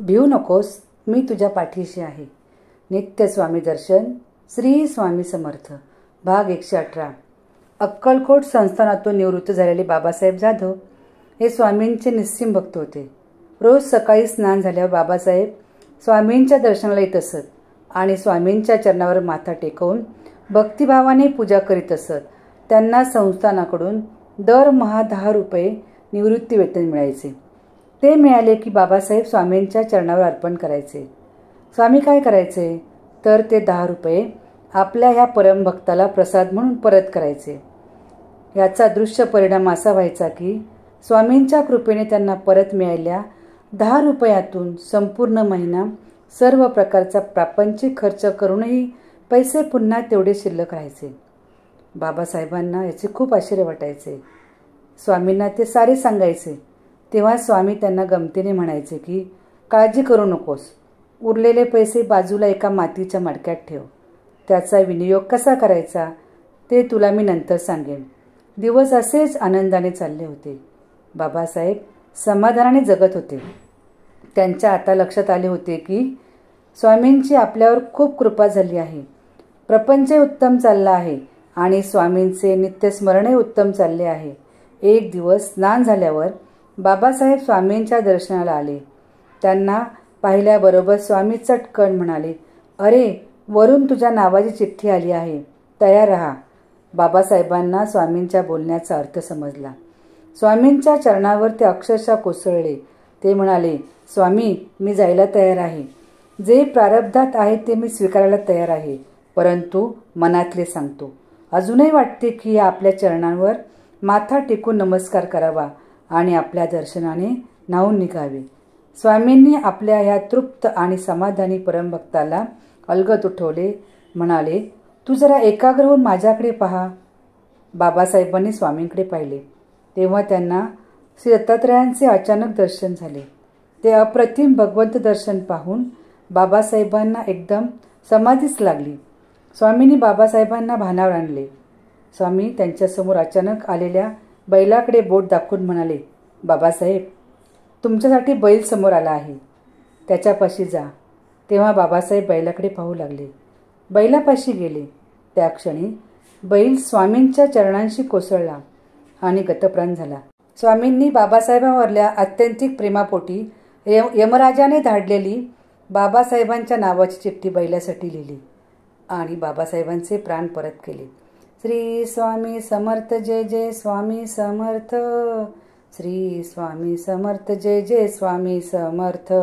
भिवू नकोस, मी तुझ्या पाठीशी आहे. नित्य स्वामी दर्शन. श्री स्वामी समर्थ. भाग 118. अक्कलकोट संस्थानातून निवृत्त झालेले बाबासाहेब जाधव हे स्वामींचे निस्सीम भक्त होते. रोज सकाळी स्नान झाल्यावर बाबासाहेब स्वामींच्या दर्शनाला येत असत आणि स्वामींच्या चरणावर माथा टेकवून भक्तिभावाने पूजा करीत असत. त्यांना संस्थानाकडून दरमहा 10 रुपये निवृत्ती वेतन मिळायचे. ते मिळाले की बाबासाहेब स्वामींच्या चरणावर अर्पण करायचे. स्वामी काय करायचे तर ते 10 रुपये आपल्या ह्या परमभक्ताला प्रसाद म्हणून परत करायचे. याचा दृश्य परिणाम असा व्हायचा की स्वामींच्या कृपेने त्यांना परत मिळालेल्या 10 रुपयातून संपूर्ण महिना सर्व प्रकारचा प्रापंचिक खर्च करूनही पैसे पुन्हा तेवढे शिल्लक राहायचे. बाबासाहेबांना याचे खूप आश्चर्य वाटायचे. स्वामींना ते सारे सांगायचे. तेव्हा स्वामी त्यांना गमतीने म्हणायचे की काळजी करू नकोस, उरलेले पैसे बाजूला एका मातीच्या मडक्यात ठेव. त्याचा विनियोग कसा करायचा ते तुला मी नंतर सांगेन. दिवस असेच आनंदाने चालले होते. बाबासाहेब समाधानाने जगत होते. त्यांच्या आता लक्षात आले होते की स्वामींची आपल्यावर खूप कृपा झाली आहे. प्रपंच उत्तम चालला आहे आणि स्वामींचे नित्यस्मरणही उत्तम चालले आहे. एक दिवस स्नान झाल्यावर बाबासाहेब स्वामींच्या दर्शनाला आले. त्यांना पाहिल्याबरोबर स्वामी चटकन म्हणाले, अरे, वरून तुझ्या नावाची चिठ्ठी आली आहे, तयार राहा. बाबासाहेबांना स्वामींच्या बोलण्याचा अर्थ समजला. स्वामींच्या चरणावर ते अक्षरशः कोसळले. ते म्हणाले, स्वामी, मी जायला तयार आहे. जे प्रारब्धात आहे ते मी स्वीकारायला तयार आहे, परंतु मनातले सांगतो. अजूनही वाटते की आपल्या चरणांवर माथा टेकून नमस्कार करावा आणि आपल्या दर्शनाने न्हावून निघावे. स्वामींनी आपल्या ह्या तृप्त आणि समाधानी परमभक्ताला अलगद उठवले. म्हणाले, तू जरा एकाग्र होऊन माझ्याकडे पहा. बाबासाहेबांनी स्वामींकडे पाहिले. तेव्हा त्यांना श्री दत्तात्रयांचे अचानक दर्शन झाले. ते अप्रतिम भगवंत दर्शन पाहून बाबासाहेबांना एकदम समाधीच लागली. स्वामींनी बाबासाहेबांना भानावर आणले. स्वामी त्यांच्यासमोर अचानक आलेल्या बैलाकडे बोट दाखवून म्हणाले, बाबासाहेब, तुमच्यासाठी बैल समोर आला आहे, त्याच्यापाशी जा. तेव्हा बाबासाहेब बैलाकडे पाहू लागले. बैलापाशी गेले. त्या क्षणी बैल स्वामींच्या चरणांशी कोसळला आणि गतप्राण झाला. स्वामींनी बाबासाहेबांवरल्या अत्यंतिक प्रेमापोटी यमराजाने धाडलेली बाबासाहेबांच्या नावाची चिठ्ठी बैलासाठी लिहिली आणि बाबासाहेबांचे प्राण परत केले. श्री स्वामी समर्थ. जय जय स्वामी समर्थ. श्री स्वामी समर्थ. जय जय स्वामी समर्थ.